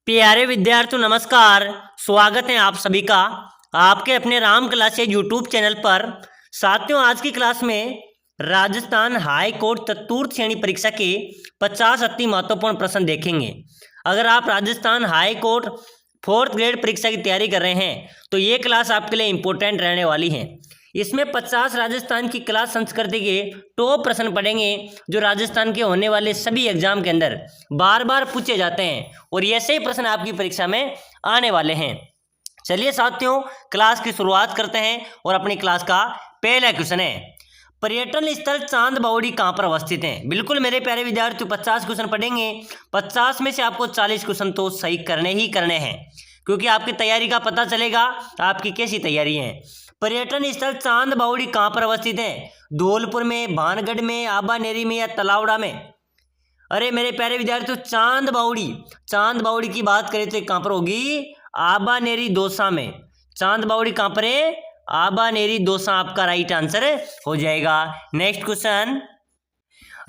प्यारे विद्यार्थियों नमस्कार। स्वागत है आप सभी का आपके अपने राम क्लासेज यूट्यूब चैनल पर। साथियों, आज की क्लास में राजस्थान हाई कोर्ट चतुर्थ श्रेणी परीक्षा के 50 अति महत्वपूर्ण प्रश्न देखेंगे। अगर आप Rajasthan high court fourth grade परीक्षा की तैयारी कर रहे हैं तो ये क्लास आपके लिए इंपॉर्टेंट रहने वाली है। इसमें 50 राजस्थान की क्लास संस्कृति के टॉप प्रश्न पढ़ेंगे जो राजस्थान के होने वाले सभी एग्जाम के अंदर बार बार पूछे जाते हैं और ऐसे ही प्रश्न आपकी परीक्षा में आने वाले हैं। चलिए साथियों, क्लास की शुरुआत करते हैं और अपनी क्लास का पहला क्वेश्चन है, पर्यटन स्थल चांद बावड़ी कहाँ पर अवस्थित है। बिल्कुल मेरे प्यारे विद्यार्थियों, 50 क्वेश्चन पढ़ेंगे, 50 में से आपको 40 क्वेश्चन तो सही करने ही करने हैं, क्योंकि आपकी तैयारी का पता चलेगा आपकी कैसी तैयारी है। पर्यटन स्थल चांद बावड़ी कहाँ पर अवस्थित है? धौलपुर में, भानगढ़ में, आबानेरी में या तलावड़ा में? अरे मेरे प्यारे विद्यार्थियों, चांद बावड़ी की बात करें तो कहाँ पर होगी? आबानेरी दौसा में। चांद बावड़ी कहाँ पर है? आबानेरी दौसा आपका राइट आंसर हो जाएगा। नेक्स्ट क्वेश्चन,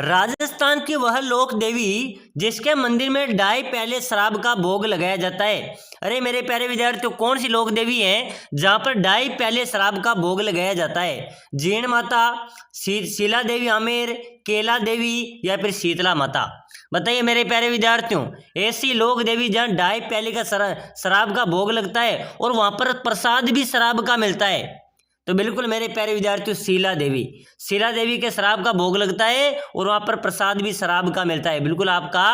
राजस्थान की वह लोक देवी जिसके मंदिर में डाई पहले शराब का भोग लगाया जाता है। अरे मेरे प्यारे विद्यार्थियों, कौन सी लोक देवी है जहां पर डाई पहले शराब का भोग लगाया जाता है? जीण माता, शीला देवी आमेर, केला देवी या फिर शीतला माता? बताइए मेरे प्यारे विद्यार्थियों, ऐसी लोक देवी जहाँ डाई पहले का शराब का भोग लगता है और वहां पर प्रसाद भी शराब का मिलता है। तो बिल्कुल मेरे प्यारे विद्यार्थियों, शीला देवी के शराब का भोग लगता है और वहां पर प्रसाद भी शराब का मिलता है। बिल्कुल आपका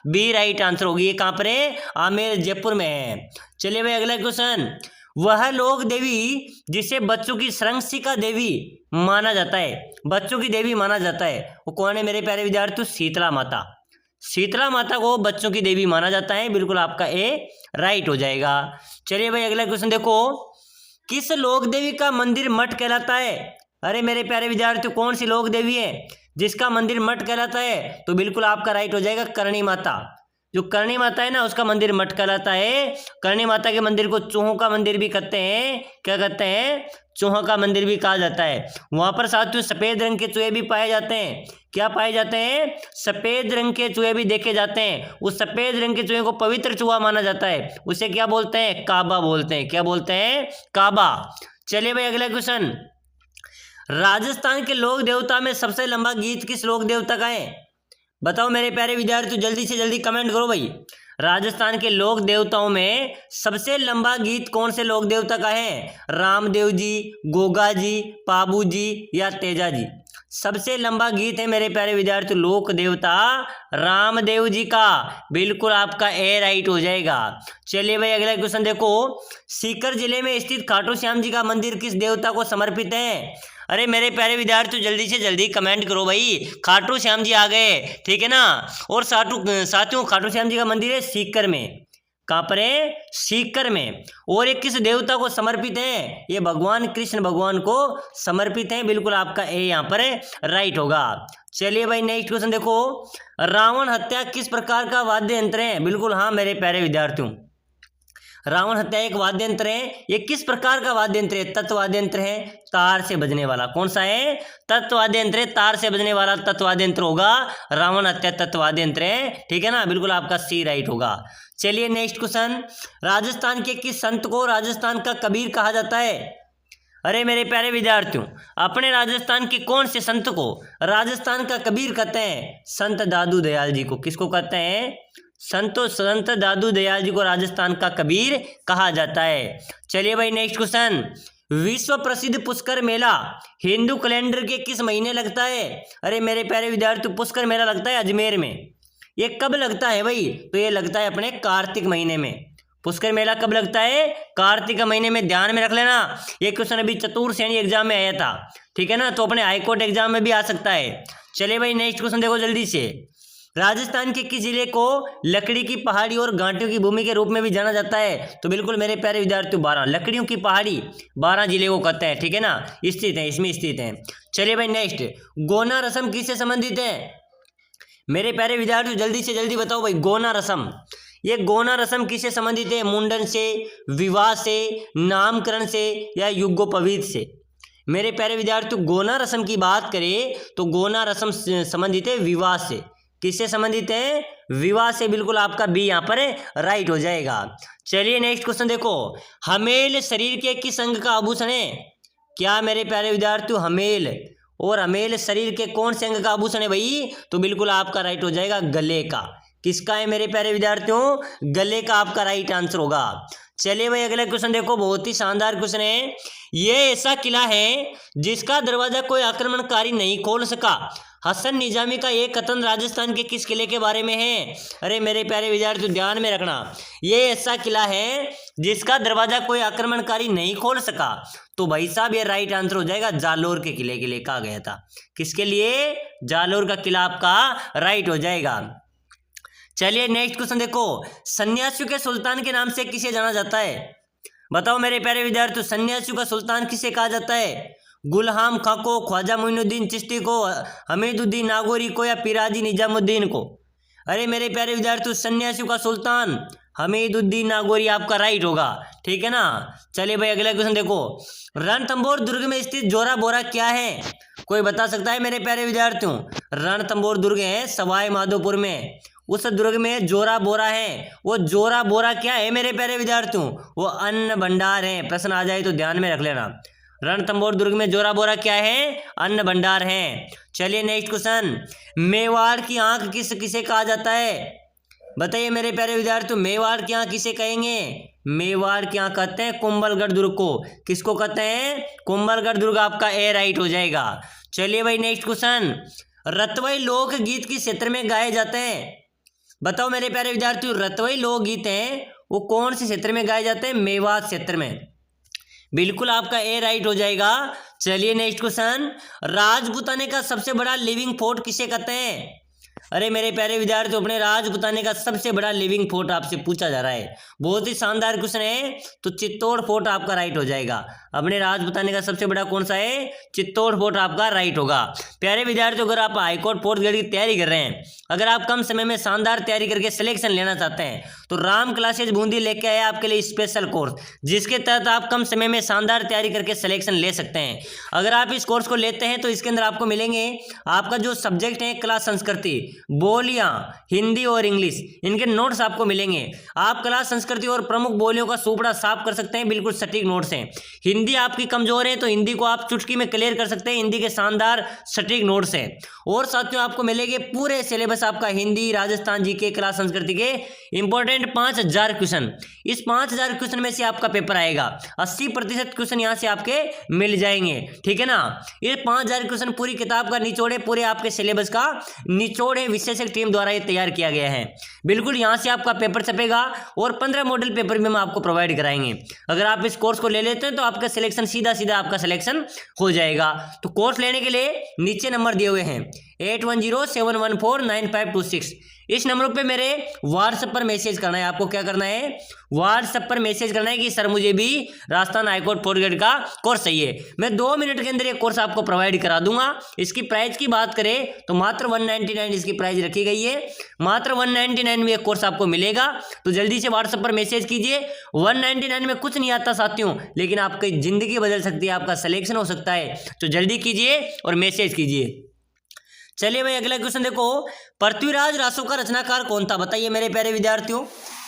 बी राइट आंसर होगी। ये कहाँ पर है? आमेर, जयपुर में है। चलिए भाई अगला क्वेश्चन, वह लोक देवी जिसे बच्चों की संरक्षिका देवी माना जाता है, बच्चों की देवी माना जाता है, वो कौन है मेरे प्यारे विद्यार्थियों? शीतला माता। शीतला माता को बच्चों की देवी माना जाता है। बिल्कुल आपका ए राइट हो जाएगा। चलिए भाई अगला क्वेश्चन देखो, किस लोक देवी का मंदिर मठ कहलाता है? अरे मेरे प्यारे विद्यार्थियों, कौन सी लोक देवी है जिसका मंदिर मठ कहलाता है? तो बिल्कुल आपका राइट हो जाएगा करणी माता। जो करणी माता है ना, उसका मंदिर मठ कहलाता है। करणी माता के मंदिर को चूहों का मंदिर भी कहते हैं। क्या कहते हैं? चूहों का मंदिर भी कहा जाता है। वहां पर साथियों सफेद रंग के चूहे भी पाए जाते हैं। क्या पाए जाते हैं? सफेद रंग के चूहे भी देखे जाते हैं। उस सफेद रंग के चूहे को पवित्र चूहा माना जाता है। उसे क्या बोलते हैं? काबा बोलते हैं। क्या बोलते हैं? काबा। चलिए भाई अगला क्वेश्चन, राजस्थान के लोक देवता में सबसे लंबा गीत किस लोक देवता का है? बताओ मेरे प्यारे विद्यार्थियों, जल्दी से जल्दी कमेंट करो भाई। राजस्थान के लोक देवताओं में सबसे लंबा गीत कौन से लोक देवता का है? रामदेव जी, गोगा जी, पाबू जी या तेजा जी? सबसे लंबा गीत है मेरे प्यारे विद्यार्थियों लोक देवता रामदेव जी का। बिल्कुल आपका ए राइट हो जाएगा। चलिए भाई अगला क्वेश्चन देखो, सीकर जिले में स्थित खाटू श्याम जी का मंदिर किस देवता को समर्पित है? अरे मेरे प्यारे विद्यार्थियों, जल्दी से जल्दी कमेंट करो भाई। खाटू श्याम जी आ गए, ठीक है ना। और साथियों खाटू श्याम जी का मंदिर है सीकर में। कहाँ पर है? सीकर में। और ये किस देवता को समर्पित है? ये भगवान कृष्ण भगवान को समर्पित है। बिल्कुल आपका ए यहाँ पर राइट होगा। चलिए भाई नेक्स्ट क्वेश्चन देखो, रावण हत्या किस प्रकार का वाद्य यंत्र है? बिल्कुल हाँ मेरे प्यारे विद्यार्थियों, रावण हत्या एक वाद्य यंत्र है। ये किस प्रकार का वाद्य यंत्र है? तत्व वाद्य यंत्र है, तार से बजने वाला। कौन सा है? तत्व वाद्य यंत्र है, तार से बजने वाला तत्व वाद्य यंत्र होगा। रावण हत्या तत्व वाद्य यंत्र है, ठीक है ना। बिल्कुल आपका सी राइट होगा। चलिए नेक्स्ट क्वेश्चन, राजस्थान के किस संत को राजस्थान का कबीर कहा जाता है? अरे मेरे प्यारे विद्यार्थियों, अपने राजस्थान के कौन से संत को राजस्थान का कबीर कहते हैं? संत दादू दयाल जी को। किसको कहते हैं? संत दादू दयाल जी को राजस्थान का कबीर कहा जाता है। चलिए भाई नेक्स्ट क्वेश्चन, विश्व प्रसिद्ध पुष्कर मेला हिंदू कैलेंडर के किस महीने लगता है? अरे मेरे प्यारे विद्यार्थियों, पुष्कर मेला लगता है अजमेर में। ये कब लगता है भाई? तो ये लगता है अपने कार्तिक महीने में। पुष्कर मेला कब लगता है? कार्तिक महीने में। ध्यान में रख लेना, ये क्वेश्चन अभी चतुर्थ श्रेणी एग्जाम में आया था, ठीक है ना। तो अपने हाईकोर्ट एग्जाम में भी आ सकता है। चलिए भाई नेक्स्ट क्वेश्चन देखो जल्दी से, राजस्थान के किस जिले को लकड़ी की पहाड़ी और गांठियों की भूमि के रूप में भी जाना जाता है? तो बिल्कुल मेरे प्यारे विद्यार्थियों, 12 लकड़ियों की पहाड़ी 12 जिले को कहते हैं, ठीक है ना। स्थित है, इसमें स्थित है। चलिए भाई नेक्स्ट, गोना रस्म किससे संबंधित है? मेरे प्यारे विद्यार्थियों जल्दी से जल्दी बताओ भाई, गोना रस्म, ये गोना रस्म किससे संबंधित है? मुंडन से, विवाह से, नामकरण से या युग्मोपवीत से? मेरे प्यारे विद्यार्थियों, गोना रस्म की बात करें तो गोना रस्म संबंधित है विवाह से। किससे संबंधित है? विवाह से। बिल्कुल आपका बी यहाँ पर राइट हो जाएगा। चलिए नेक्स्ट क्वेश्चन देखो, हमेल शरीर के किस अंग का आभूषण है? क्या मेरे प्यारे विद्यार्थियों, हमेल और हमेल शरीर के कौन से अंग का आभूषण है भाई? तो बिल्कुल आपका राइट हो जाएगा गले का। किसका है मेरे प्यारे विद्यार्थियों? गले का आपका राइट आंसर होगा। चलिए भाई अगला क्वेश्चन देखो, बहुत ही शानदार क्वेश्चन है। ये ऐसा किला है जिसका दरवाजा कोई आक्रमणकारी नहीं खोल सका। हसन निजामी का ये कथन राजस्थान के किस किले के बारे में है? अरे मेरे प्यारे विद्यार्थियों ध्यान में रखना, ये ऐसा किला है जिसका दरवाजा कोई आक्रमणकारी नहीं खोल सका। तो भाई साहब ये राइट आंसर हो जाएगा जालोर के किले के लिए कहा गया था। किसके लिए? जालोर का किला आपका राइट हो जाएगा। चलिए नेक्स्ट क्वेश्चन देखो, सन्यासियों के सुल्तान के नाम से किसे जाना जाता है? बताओ मेरे प्यारे विद्यार्थियों, सन्यासियों का सुल्तान किसे कहा जाता है? गुलहाम खां को, ख्वाजा मोइनुद्दीन चिश्ती को, हमीदुद्दीन नागौरी को या पिराजी निजामुद्दीन को? अरे मेरे प्यारे विद्यार्थियों, सन्यासियों का सुल्तान हमीदुद्दीन नागौरी आपका राइट होगा। ठीक है ना। चलिए भाई अगला क्वेश्चन देखो, रणथंभौर दुर्ग में स्थित जोरा बोरा क्या है? कोई बता सकता है मेरे प्यारे विद्यार्थियों? रणथंभौर दुर्ग है सवाई माधोपुर में, उस दुर्ग में जोरा बोरा है। वो जोरा बोरा क्या है मेरे प्यारे विद्यार्थियों? वो अन्न भंडार है। प्रश्न आ जाए तो ध्यान में रख लेना, रणथंभौर दुर्ग में जोरा बोरा क्या है? अन्न भंडार है। चलिए नेक्स्ट क्वेश्चन, मेवाड़ की आंख किसे कहा जाता है? बताइए मेरे प्यारे विद्यार्थियों, मेवाड़ की आंख किसे कहेंगे? मेवाड़ की आंख कहते हैं कुंभलगढ़ दुर्ग को। किसको कहते हैं? कुंभलगढ़ दुर्ग आपका ए राइट हो जाएगा। चलिए भाई नेक्स्ट क्वेश्चन, रतवई लोक गीत किस क्षेत्र में गाए जाते हैं? बताओ मेरे प्यारे विद्यार्थियों, रतवई लोकगीत हैं वो कौन से क्षेत्र में गाए जाते हैं? मेवात क्षेत्र में। बिल्कुल आपका ए राइट हो जाएगा। चलिए नेक्स्ट क्वेश्चन, राजपूताने का सबसे बड़ा लिविंग फोर्ट किसे कहते हैं? अरे मेरे प्यारे विद्यार्थियों, अपने राजपूताने का सबसे बड़ा लिविंग फोर्ट आपसे पूछा जा रहा है। बहुत ही शानदार क्वेश्चन है। तो चित्तौड़ फोर्ट आपका राइट हो जाएगा। अपने राजपूताने का सबसे बड़ा कौन सा है? चित्तौड़ फोर्ट आपका राइट होगा। प्यारे विद्यार्थियों, अगर आप हाईकोर्ट फोर्थ ग्रेड की तैयारी कर रहे हैं, अगर आप कम समय में शानदार तैयारी करके सिलेक्शन लेना चाहते हैं, तो राम क्लासेज बूंदी लेके आए आपके लिए स्पेशल कोर्स, जिसके तहत आप कम समय में शानदार तैयारी करके सिलेक्शन ले सकते हैं। अगर आप इस कोर्स को लेते हैं तो इसके अंदर आपको मिलेंगे आपका जो सब्जेक्ट है कला संस्कृति, बोलियां, हिंदी और इंग्लिश, इनके नोट्स आपको मिलेंगे। आप कला संस्कृति और प्रमुख बोलियों का सुपड़ा साफ कर सकते हैं, बिल्कुल सटीक नोट्स हैं। हिंदी आपकी कमजोर है तो हिंदी को आप चुटकी में क्लियर कर सकते हैं, हिंदी के शानदार सटीक नोट्स हैं। और साथियों आपको मिलेंगे पूरे सिलेबस आपका हिंदी, राजस्थान जीके, कला संस्कृति के इंपॉर्टेंट 5000 क्वेश्चन। इस 5000 क्वेश्चन में से आपका पेपर आएगा, 80% क्वेश्चन यहाँ से आपके मिल जाएंगे। ठीक है ना। ये 5000 क्वेश्चन पूरी किताब का निचोड़ है, पूरे आपके सिलेबस का निचोड़ है, विशेषज्ञ टीम द्वारा ये तैयार किया गया है। बिल्कुल यहाँ से आपका पेपर छपेगा और 15 मॉडल पेपर भी हम आपको प्रोवाइड कराएंगे। अगर आप इस कोर्स को ले लेते हैं तो आपका सिलेक्शन सीधा आपका सिलेक्शन हो जाएगा। तो कोर्स लेने के लिए नीचे नंबर दिए हुए हैं 8107149526। इस नंबर पे मेरे व्हाट्सएप पर मैसेज करना है। आपको क्या करना है? व्हाट्सएप पर मैसेज करना है कि सर मुझे भी राजस्थान हाईकोर्ट फोर्थ ग्रेड का कोर्स चाहिए। मैं 2 मिनट के अंदर ये कोर्स आपको प्रोवाइड करा दूंगा। इसकी प्राइस की बात करें तो मात्र 199 इसकी प्राइस रखी गई है। मात्र 199 में ये कोर्स आपको मिलेगा। तो जल्दी से व्हाट्सएप पर मैसेज कीजिए। 199 में कुछ नहीं आता साथियों, लेकिन आपकी जिंदगी बदल सकती है, आपका सिलेक्शन हो सकता है। तो जल्दी कीजिए और मैसेज कीजिए। चलिए भाई अगला क्वेश्चन देखो, पृथ्वीराज रासो का रचनाकार कौन था? बताइए मेरे प्यारे विद्यार्थियों,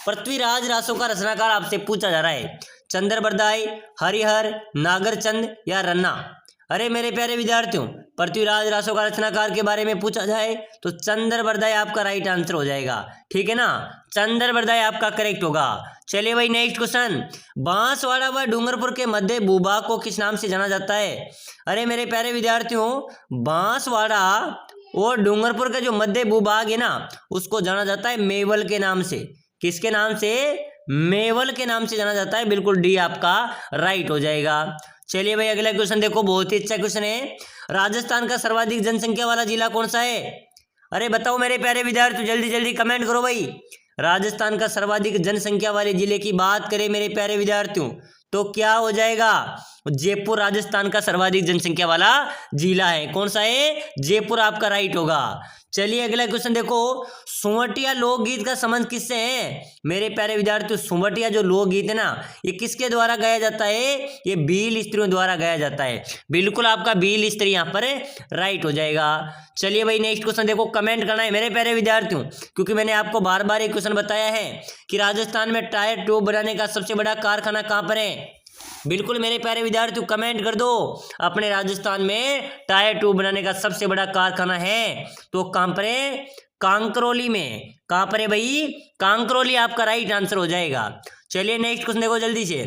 पृथ्वीराज रासो का रचनाकार आपसे पूछा जा रहा है। चंद्रबरदाई, हरिहर, नागरचंद या रन्ना? अरे मेरे प्यारे विद्यार्थियों, पृथ्वीराज रासो का रचनाकार के बारे में पूछा जाए तो चंद्रबरदाई आपका राइट आंसर हो जाएगा। ठीक है ना, चंद्रबरदाई आपका करेक्ट होगा। चलिए भाई नेक्स्ट क्वेश्चन, बांसवाड़ा व डूंगरपुर के मध्य भूभाग को किस नाम से जाना जाता है? अरे मेरे प्यारे विद्यार्थियों, बांसवाड़ा और डूंगरपुर का जो मध्य भूभाग है ना, उसको जाना जाता है मेवल के नाम से। किसके नाम से? मेवल के नाम से जाना जाता है। बिल्कुल डी आपका राइट हो जाएगा। चलिए भाई अगला क्वेश्चन देखो, बहुत ही अच्छा क्वेश्चन है। राजस्थान का सर्वाधिक जनसंख्या वाला जिला कौन सा है? अरे बताओ मेरे प्यारे विद्यार्थी, जल्दी जल्दी कमेंट करो भाई। राजस्थान का सर्वाधिक जनसंख्या वाले जिले की बात करें मेरे प्यारे विद्यार्थियों तो क्या हो जाएगा? जयपुर राजस्थान का सर्वाधिक जनसंख्या वाला जिला है। कौन सा है? जयपुर आपका राइट होगा। चलिए अगला क्वेश्चन देखो, सुमटिया लोकगीत का संबंध किससे है? मेरे प्यारे विद्यार्थियों, सुमटिया जो लोकगीत है ना, ये किसके द्वारा गाया जाता है? ये भील स्त्रियों द्वारा गाया जाता है। बिल्कुल आपका भील स्त्री यहाँ पर राइट हो जाएगा। चलिए भाई नेक्स्ट क्वेश्चन देखो, कमेंट करना है मेरे प्यारे विद्यार्थियों, क्योंकि मैंने आपको बार बार एक क्वेश्चन बताया है कि राजस्थान में टायर ट्यूब बनाने का सबसे बड़ा कारखाना कहाँ पर है। बिल्कुल मेरे प्यारे विद्यार्थियों कमेंट कर दो, अपने राजस्थान में टायर ट्यूब बनाने का सबसे बड़ा कारखाना है तो कहां पर है? कांकरोली में। कहां पर है भाई? कांकरोली आपका राइट आंसर हो जाएगा। चलिए नेक्स्ट क्वेश्चन देखो जल्दी से,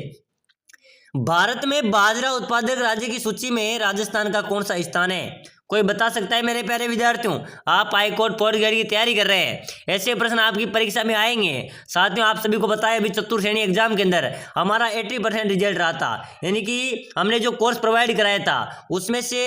भारत में बाजरा उत्पादक राज्य की सूची में राजस्थान का कौन सा स्थान है? कोई बता सकता है मेरे प्यारे विद्यार्थियों? आप हाईकोर्ट फोर्थ ग्रेड की तैयारी कर रहे हैं, ऐसे प्रश्न आपकी परीक्षा में आएंगे। साथियों आप सभी को पता है अभी चतुर्थ श्रेणी एग्जाम के अंदर हमारा 80% रिजल्ट रहा था, यानी कि हमने जो कोर्स प्रोवाइड कराया था उसमें से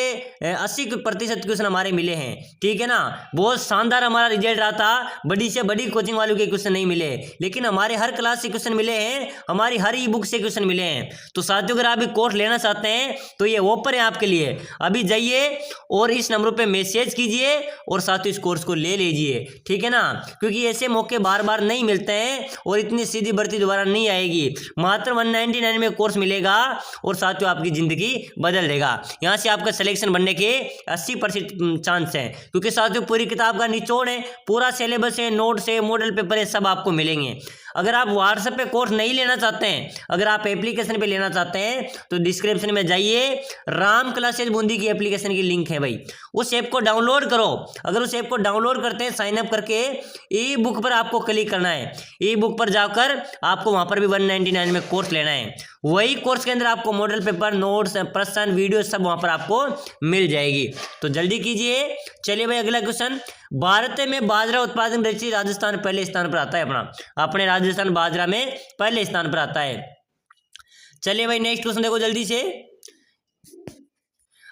80% क्वेश्चन हमारे मिले हैं। ठीक है ना, बहुत शानदार हमारा रिजल्ट रहा था, बड़ी से बड़ी कोचिंग वालों के क्वेश्चन नहीं मिले, लेकिन हमारे हर क्लास से क्वेश्चन मिले हैं, हमारी हर ई बुक से क्वेश्चन मिले हैं। तो साथियों अगर आप कोर्स लेना चाहते हैं तो ये ओपन है आपके लिए, अभी जाइए और इस नंबरों पे मैसेज कीजिए और साथ ही इस कोर्स को ले लीजिए। ठीक है ना, क्योंकि ऐसे मौके बार बार नहीं मिलते हैं और इतनी सीधी भर्ती दोबारा नहीं आएगी। मात्र 199 में कोर्स मिलेगा और साथियों आपकी जिंदगी बदल देगा। यहां से आपका सिलेक्शन बनने के 80% चांस है, क्योंकि साथियों पूरी किताब का निचोड़ है, पूरा सिलेबस है, नोट्स है, मॉडल पेपर है, सब आपको मिलेंगे। अगर आप व्हाट्सएप पे कोर्स नहीं लेना चाहते हैं, अगर आप एप्लीकेशन पे लेना चाहते हैं तो डिस्क्रिप्शन में जाइए, राम क्लासेज बूंदी की एप्लीकेशन की लिंक है भाई, उस ऐप को डाउनलोड करो। अगर उस ऐप को डाउनलोड करते हैं, साइन अप करके ई बुक पर आपको क्लिक करना है, ई बुक पर जाकर आपको वहां पर भी 199 में कोर्स लेना है। वही कोर्स के अंदर आपको मॉडल पेपर, नोट्स, प्रश्न, वीडियो सब वहां पर आपको मिल जाएगी, तो जल्दी कीजिए। चलिए भाई अगला क्वेश्चन, भारत में बाजरा उत्पादन दृष्टि राजस्थान पहले स्थान पर आता है। अपने राजस्थान बाजरा में पहले स्थान पर आता है। चलिए भाई नेक्स्ट क्वेश्चन देखो जल्दी से,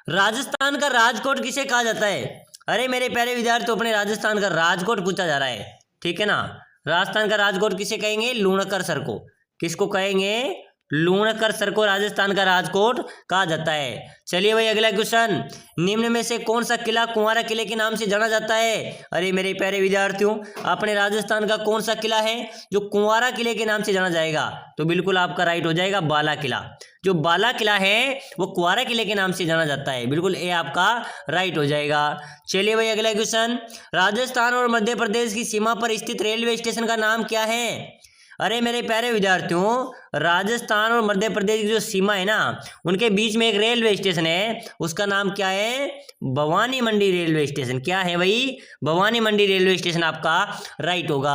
राजस्थान का राजकोट किसे कहा जाता है? अरे मेरे प्यारे विद्यार्थियों, अपने राजस्थान का राजकोट पूछा जा रहा है। ठीक है ना, राजस्थान का राजकोट किसे कहेंगे? लूणकर सर को। किसको कहेंगे? लूणकर सर को राजस्थान का राजकोट कहा जाता है। चलिए भाई अगला क्वेश्चन, निम्न में से कौन सा किला कुंवारा किले के नाम से जाना जाता है? अरे मेरे प्यारे विद्यार्थियों, अपने राजस्थान का कौन सा किला है जो कुंवारा किले के नाम से जाना जाएगा? तो बिल्कुल आपका राइट हो जाएगा बाला किला। जो बाला किला है वो कुंवारा किले के नाम से जाना जाता है, बिल्कुल ए आपका राइट हो जाएगा। चलिए भाई अगला क्वेश्चन, राजस्थान और मध्य प्रदेश की सीमा पर स्थित रेलवे स्टेशन का नाम क्या है? अरे मेरे प्यारे विद्यार्थियों, राजस्थान और मध्य प्रदेश की जो सीमा है ना, उनके बीच में एक रेलवे स्टेशन है, उसका नाम क्या है? भवानी मंडी रेलवे स्टेशन। क्या है भाई? भवानी मंडी रेलवे स्टेशन आपका राइट होगा।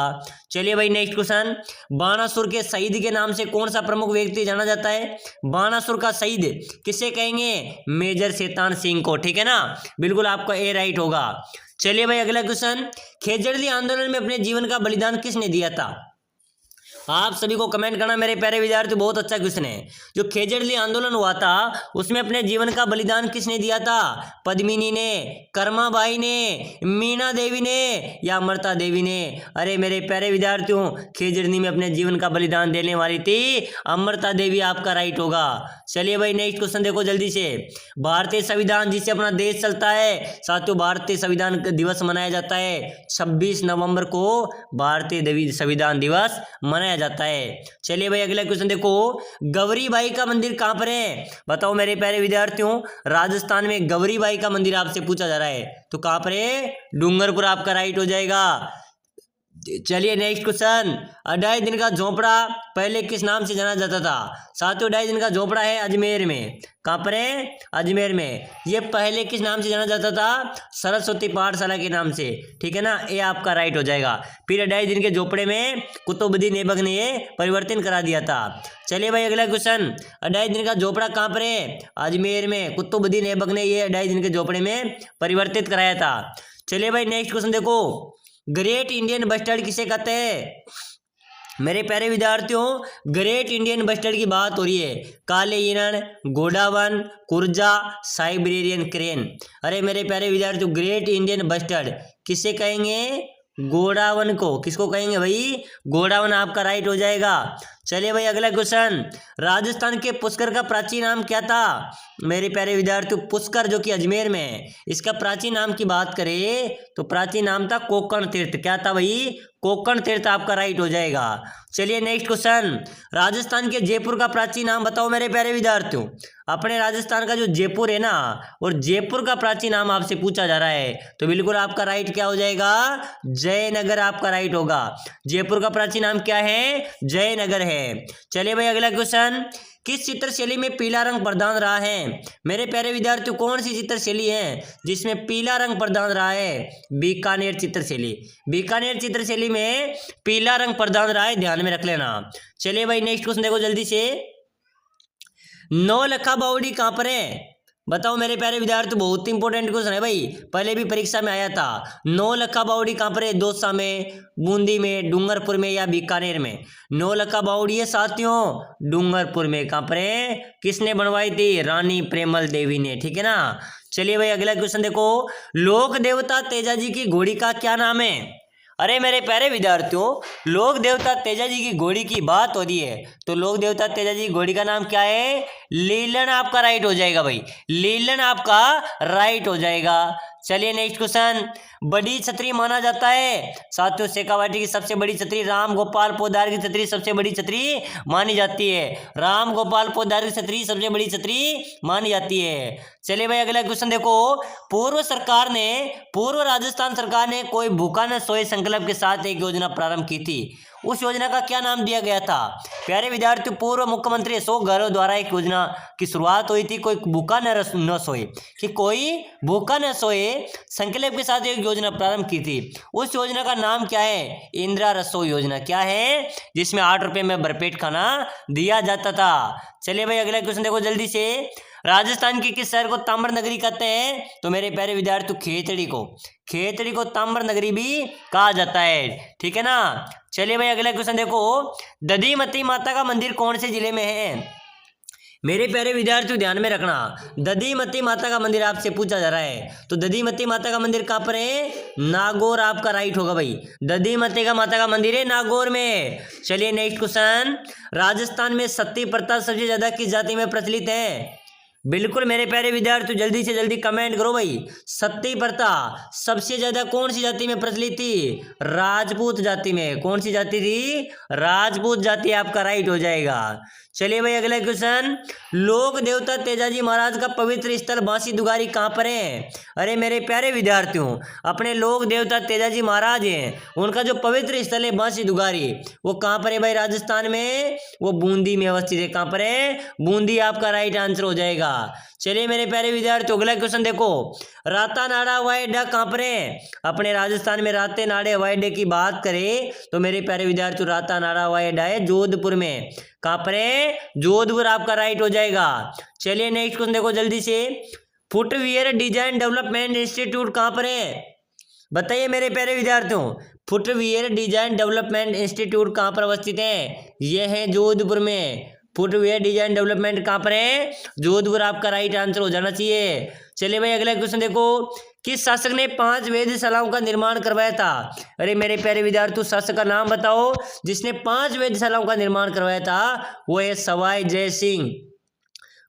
चलिए भाई नेक्स्ट क्वेश्चन, बाणासुर के शहीद के नाम से कौन सा प्रमुख व्यक्ति जाना जाता है? बाणासुर का शहीद किसे कहेंगे? मेजर शैतान सिंह को। ठीक है ना, बिल्कुल आपका ए राइट होगा। चलिए भाई अगला क्वेश्चन, खेजड़ली आंदोलन में अपने जीवन का बलिदान किसने दिया था? आप सभी को कमेंट करना मेरे प्यारे विद्यार्थी, बहुत अच्छा क्वेश्चन है। जो खेजड़ली आंदोलन हुआ था उसमें अपने जीवन का बलिदान किसने दिया था? पद्मिनी ने, कर्माबाई ने, मीना देवी ने या अमृता देवी ने? अरे मेरे प्यारे विद्यार्थियों, खेजड़ली में अपने जीवन का बलिदान देने वाली थी अमृता देवी, आपका राइट होगा। चलिए भाई नेक्स्ट क्वेश्चन देखो जल्दी से, भारतीय संविधान जिससे अपना देश चलता है, साथियों भारतीय संविधान दिवस मनाया जाता है 26 नवंबर को, भारतीय संविधान दिवस मनाया जाता है। चलिए भाई अगला क्वेश्चन देखो, गौरी बाई का मंदिर कहां पर है? बताओ मेरे प्यारे विद्यार्थियों, राजस्थान में गौरी बाई का मंदिर आपसे पूछा जा रहा है, तो कहां पर है? डूंगरपुर आपका राइट हो जाएगा। चलिए नेक्स्ट क्वेश्चन, अढ़ाई दिन का झोपड़ा पहले किस नाम से जाना जाता था? साथियों अढ़ाई दिन का झोपड़ा है अजमेर में। कहां पर है? अजमेर में। ये पहले किस नाम से जाना जाता था? सरस्वती पाठशाला के नाम से। ठीक है ना, ये आपका राइट हो जाएगा। फिर अढ़ाई दिन के झोपड़े में कुतुबुद्दीन ऐबक ने ये परिवर्तन करा दिया था। चलिए भाई अगला क्वेश्चन, अढ़ाई दिन का झोपड़ा कहां पर है? अजमेर में। कुतुबुद्दीन ऐबक ने ये अढ़ाई दिन के झोपड़े में परिवर्तित कराया था। चलिए भाई नेक्स्ट क्वेश्चन देखो, ग्रेट इंडियन बस्टर्ड किसे कहते हैं? मेरे प्यारे विद्यार्थियों, ग्रेट इंडियन बस्टर्ड की बात हो रही है। काले हिरण, गोडावन, कुर्जा, साइबेरियन क्रेन। अरे मेरे प्यारे विद्यार्थियों, ग्रेट इंडियन बस्टर्ड किसे कहेंगे? गोडावन को। किसको कहेंगे भाई? गोडावन आपका राइट हो जाएगा। चलिए भाई अगला क्वेश्चन, राजस्थान के पुष्कर का प्राचीन नाम क्या था? मेरे प्यारे विद्यार्थियों, पुष्कर जो कि अजमेर में है, इसका प्राचीन नाम की बात करें तो प्राचीन नाम था कोकण तीर्थ। क्या था भाई? कोकण तीर्थ आपका राइट हो जाएगा। चलिए नेक्स्ट क्वेश्चन, राजस्थान के जयपुर का प्राचीन नाम बताओ मेरे प्यारे विद्यार्थियों। अपने राजस्थान का जो जयपुर है ना, और जयपुर का प्राचीन नाम आपसे पूछा जा रहा है, तो बिल्कुल आपका राइट क्या हो जाएगा? जयनगर आपका राइट होगा। जयपुर का प्राचीन नाम क्या है? जयनगर है। चलिए भाई अगला क्वेश्चन, किस चित्रशैली में पीला रंग प्रधान रहा है? मेरे प्यारे विद्यार्थियों, कौन सी चित्रशैली है जिसमें पीला रंग प्रधान रहा है? बीकानेर चित्रशैली। बीकानेर चित्रशैली में पीला रंग प्रधान रहा है, ध्यान में रख लेना। चलिए भाई नेक्स्ट क्वेश्चन देखो जल्दी से, नौलखा बावड़ी कहाँ पर है? बताओ मेरे प्यारे विद्यार्थी, बहुत इंपॉर्टेंट क्वेश्चन है भाई, पहले भी परीक्षा में आया था। नौलखा बावड़ी कहाँ पर है? दौसा में, बूंदी में, डूंगरपुर में या बीकानेर में? नौलखा बावड़ी है साथियों डूंगरपुर में। कहाँ पर है? किसने बनवाई थी? रानी प्रेमल देवी ने, ठीक है ना। चलिए भाई अगला क्वेश्चन देखो, लोक देवता तेजाजी की घोड़ी का क्या नाम है? अरे मेरे प्यारे विद्यार्थियों, लोक देवता तेजाजी की घोड़ी की बात हो रही है, तो लोक देवता तेजाजी की घोड़ी का नाम क्या है? लीलन आपका राइट हो जाएगा भाई, लीलन आपका राइट हो जाएगा। चलिए नेक्स्ट क्वेश्चन, बड़ी छतरी माना जाता है साथियों, शेखावाटी की सबसे बड़ी छतरी, राम गोपाल पोद्दार की छतरी सबसे बड़ी छतरी मानी जाती है। राम गोपाल पोद्दार की छतरी सबसे बड़ी छतरी मानी जाती है। चलिए भाई अगला क्वेश्चन देखो, पूर्व राजस्थान सरकार ने कोई भूखा न सोए संकल्प के साथ एक योजना प्रारंभ की थी, उस योजना का क्या नाम दिया गया था? प्यारे विद्यार्थी, पूर्व मुख्यमंत्री अशोक गहलोत द्वारा एक योजना की शुरुआत हुई थी, कोई भूखा न सोए, कि कोई भूखा न सोए संकल्प के साथ एक योजना प्रारंभ की थी। उस योजना का नाम क्या है? इंदिरा रसोई योजना। क्या है? जिसमें 8 रुपये में भरपेट खाना दिया जाता था। चलिए भाई अगला क्वेश्चन देखो जल्दी से, राजस्थान के किस शहर को ताम्र नगरी कहते हैं? तो मेरे प्यारे विद्यार्थी, खेतड़ी को ताम्र नगरी भी कहा जाता है, ठीक है ना। चलिए भाई अगला क्वेश्चन देखो, दधीमती माता का मंदिर कौन से जिले में है? मेरे प्यारे विद्यार्थियों ध्यान में रखना, दधीमती माता का मंदिर आपसे पूछा जा रहा है, तो दधीमती माता का मंदिर कहाँ पर है? नागौर आपका राइट होगा भाई, दधीमती का माता का मंदिर है नागौर में। चलिए नेक्स्ट क्वेश्चन, राजस्थान में सती प्रथा सबसे ज्यादा किस जाति में प्रचलित है? बिल्कुल मेरे प्यारे विद्यार्थी, जल्दी से जल्दी कमेंट करो भाई, सती प्रथा सबसे ज्यादा कौन सी जाति में प्रचलित थी? राजपूत जाति में। कौन सी जाति थी? राजपूत जाति आपका राइट हो जाएगा। चलिए भाई अगला क्वेश्चन, लोक देवता तेजाजी महाराज का पवित्र स्थल बांसी दुगारी कहाँ पर है? अरे मेरे प्यारे विद्यार्थियों, अपने लोक देवता तेजाजी महाराज हैं, उनका जो पवित्र स्थल है बांसी दुगारी, वो कहाँ पर है भाई? राजस्थान में, वो बूंदी में अवस्थित है। कहाँ पर है? बूंदी आपका राइट आंसर हो जाएगा। चलिए मेरे प्यारे विद्यार्थियों अगला क्वेश्चन देखो, रातानाडा हवाई अड्डा कहाँ पर है? अपने राजस्थान में रातानाडा हवाई अड्डे की बात करें तो मेरे प्यारे विद्यार्थियों, रातानाडा हवाई अड्डा है जोधपुर में। कहाँ पर है? जोधपुर आपका राइट हो जाएगा। चलिए नेक्स्ट क्वेश्चन देखो जल्दी से, फुटवियर डिजाइन डेवलपमेंट इंस्टीट्यूट कहाँ पर है? बताइए मेरे प्यारे विद्यार्थियों, फुटवियर डिजाइन डेवलपमेंट इंस्टीट्यूट कहाँ पर अवस्थित है? यह है जोधपुर में। फुटवियर डिजाइन डेवलपमेंट कहाँ पर है? जोधपुर आपका राइट आंसर हो जाना चाहिए। चलिए भाई अगला क्वेश्चन देखो, किस शासक ने 5 वेधशालाओं का निर्माण करवाया था? अरे मेरे प्यारे विद्यार्थियों, शासक का नाम बताओ जिसने 5 वेधशालाओं का निर्माण करवाया था। वो है सवाई जय सिंह।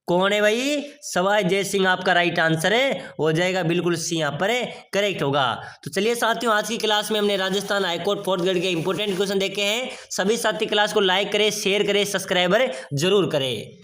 कौन है भाई? सवाई जय सिंह आपका राइट आंसर है, हो जाएगा बिल्कुल सी यहाँ पर है, करेक्ट होगा। तो चलिए साथियों, आज की क्लास में हमने राजस्थान हाईकोर्ट 4th ग्रेड के इंपॉर्टेंट क्वेश्चन देखे हैं। सभी साथी क्लास को लाइक करें, शेयर करें, सब्सक्राइबर जरूर करें।